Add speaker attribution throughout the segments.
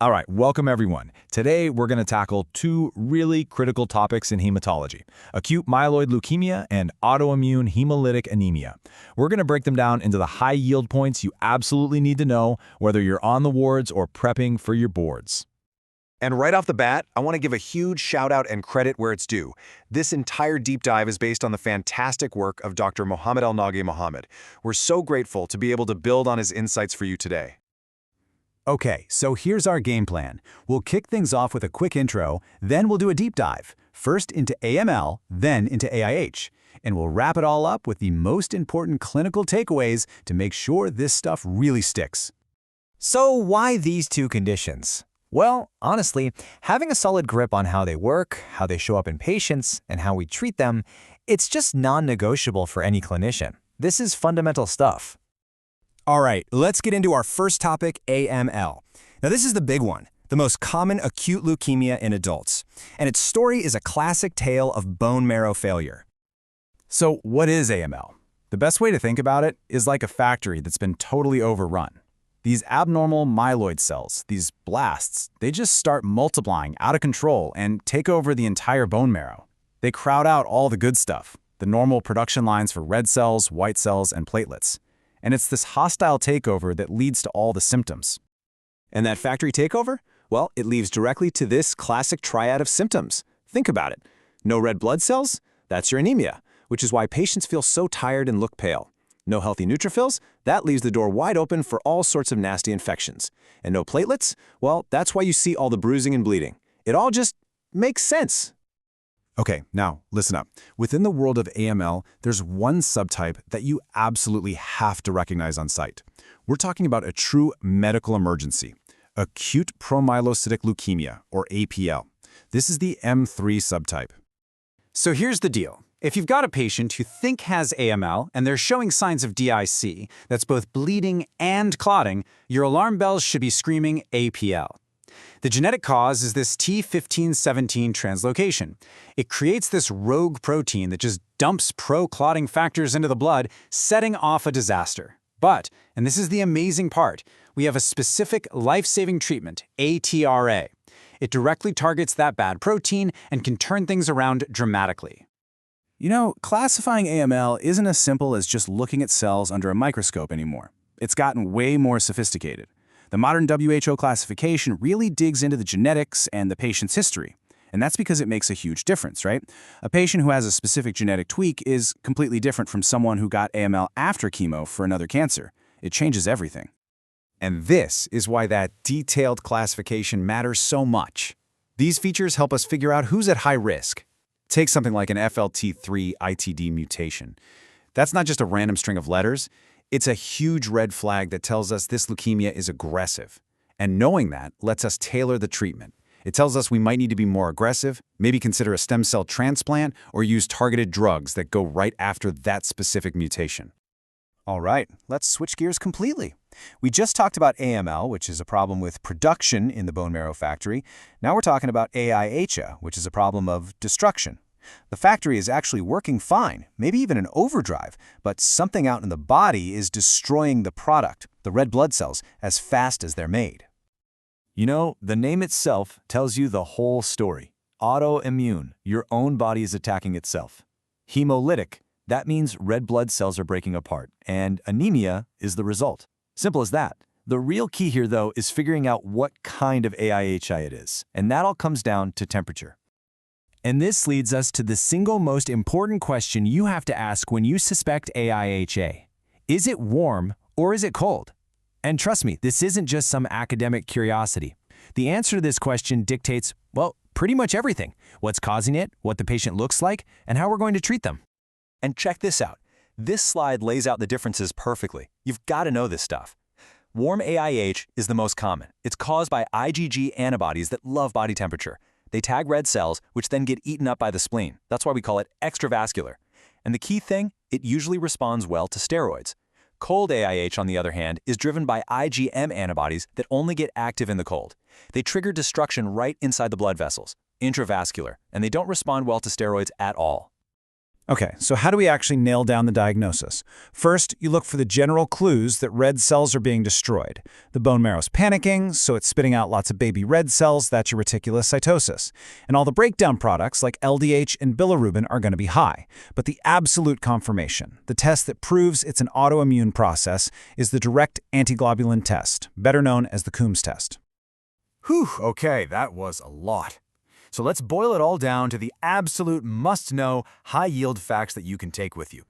Speaker 1: All right, welcome everyone. Today we're going to tackle two really critical topics in hematology: acute myeloid leukemia and autoimmune hemolytic anemia. We're going to break them down into the high yield points you absolutely need to know, whether you're on the wards or prepping for your boards.
Speaker 2: And right off the bat, I want to give a huge shout out and credit where it's due. This entire deep dive is based on the fantastic work of Dr. Mohammed El-Naghi Mohammed. We're so grateful to be able to build on his insights for you today.
Speaker 3: Okay, so here's our game plan. We'll kick things off with a quick intro, then we'll do a deep dive, first into AML, then into AIH. And we'll wrap it all up with the most important clinical takeaways to make sure this stuff really sticks.
Speaker 4: So why these two conditions? Well, honestly, having a solid grip on how they work, how they show up in patients, and how we treat them, it's just non-negotiable for any clinician. This is fundamental stuff.
Speaker 3: All right, let's get into our first topic, AML. Now this is the big one, the most common acute leukemia in adults. And its story is a classic tale of bone marrow failure.
Speaker 1: So what is AML? The best way to think about it is like a factory that's been totally overrun. These abnormal myeloid cells, these blasts, they just start multiplying out of control and take over the entire bone marrow. They crowd out all the good stuff, the normal production lines for red cells, white cells, and platelets. And it's this hostile takeover that leads to all the symptoms.
Speaker 3: And that factory takeover? Well, it leads directly to this classic triad of symptoms. Think about it. No red blood cells? That's your anemia, which is why patients feel so tired and look pale. No healthy neutrophils? That leaves the door wide open for all sorts of nasty infections. And no platelets? Well, that's why you see all the bruising and bleeding. It all just makes sense.
Speaker 1: Okay, now listen up. Within the world of AML, there's one subtype that you absolutely have to recognize on sight. We're talking about a true medical emergency, acute promyelocytic leukemia, or APL. This is the M3 subtype.
Speaker 5: So here's the deal. If you've got a patient you think has AML and they're showing signs of DIC, that's both bleeding and clotting, your alarm bells should be screaming APL. The genetic cause is this T1517 translocation. It creates this rogue protein that just dumps pro-clotting factors into the blood, setting off a disaster. But, and this is the amazing part, we have a specific life-saving treatment, ATRA. It directly targets that bad protein and can turn things around dramatically.
Speaker 3: You know, classifying AML isn't as simple as just looking at cells under a microscope anymore. It's gotten way more sophisticated. The modern WHO classification really digs into the genetics and the patient's history. And that's because it makes a huge difference, right? A patient who has a specific genetic tweak is completely different from someone who got AML after chemo for another cancer. It changes everything.
Speaker 1: And this is why that detailed classification matters so much. These features help us figure out who's at high risk. Take something like an FLT3 ITD mutation. That's not just a random string of letters. It's a huge red flag that tells us this leukemia is aggressive. And knowing that lets us tailor the treatment. It tells us we might need to be more aggressive, maybe consider a stem cell transplant, or use targeted drugs that go right after that specific mutation.
Speaker 3: All right, let's switch gears completely. We just talked about AML, which is a problem with production in the bone marrow factory. Now we're talking about AIHA, which is a problem of destruction. The factory is actually working fine, maybe even in overdrive, but something out in the body is destroying the product, the red blood cells, as fast as they're made.
Speaker 1: You know, the name itself tells you the whole story. Autoimmune, your own body is attacking itself. Hemolytic, that means red blood cells are breaking apart, and anemia is the result. Simple as that. The real key here, though, is figuring out what kind of AIHI it is, and that all comes down to temperature.
Speaker 3: And this leads us to the single most important question you have to ask when you suspect AIHA. Is it warm or is it cold? And trust me, this isn't just some academic curiosity. The answer to this question dictates, well, pretty much everything. What's causing it, what the patient looks like, and how we're going to treat them.
Speaker 4: And check this out. This slide lays out the differences perfectly. You've got to know this stuff. Warm AIH is the most common. It's caused by IgG antibodies that love body temperature. They tag red cells, which then get eaten up by the spleen. That's why we call it extravascular. And the key thing, it usually responds well to steroids. Cold AIH, on the other hand, is driven by IgM antibodies that only get active in the cold. They trigger destruction right inside the blood vessels, intravascular, and they don't respond well to steroids at all.
Speaker 3: Okay, so how do we actually nail down the diagnosis? First, you look for the general clues that red cells are being destroyed. The bone marrow's panicking, so it's spitting out lots of baby red cells, that's your reticulocytosis. And all the breakdown products like LDH and bilirubin are going to be high. But the absolute confirmation, the test that proves it's an autoimmune process, is the direct antiglobulin test, better known as the Coombs test.
Speaker 2: Whew, okay, that was a lot. So let's boil it all down to the absolute must-know, high-yield facts that you can take with you.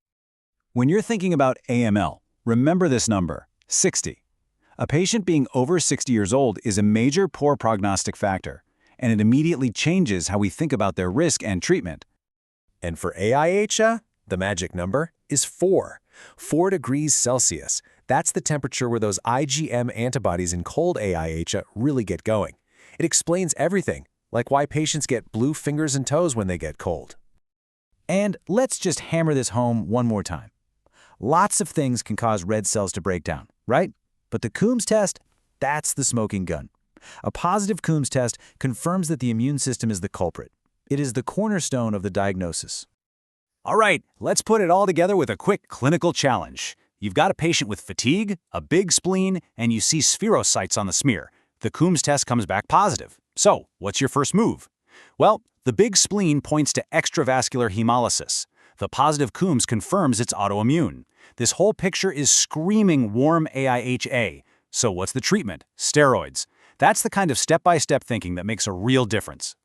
Speaker 4: When you're thinking about AML, remember this number, 60. A patient being over 60 years old is a major poor prognostic factor, and it immediately changes how we think about their risk and treatment.
Speaker 2: And for AIHA, the magic number is 4. 4 degrees Celsius. That's the temperature where those IgM antibodies in cold AIHA really get going. It explains everything, like why patients get blue fingers and toes when they get cold.
Speaker 4: And let's just hammer this home one more time. Lots of things can cause red cells to break down, right? But the Coombs test, that's the smoking gun. A positive Coombs test confirms that the immune system is the culprit. It is the cornerstone of the diagnosis. All right, let's put it all together with a quick clinical challenge. You've got a patient with fatigue, a big spleen, and you see spherocytes on the smear. The Coombs test comes back positive. So, what's your first move? Well, the big spleen points to extravascular hemolysis. The positive Coombs confirms it's autoimmune. This whole picture is screaming warm AIHA. So what's the treatment? Steroids. That's the kind of step-by-step thinking that makes a real difference.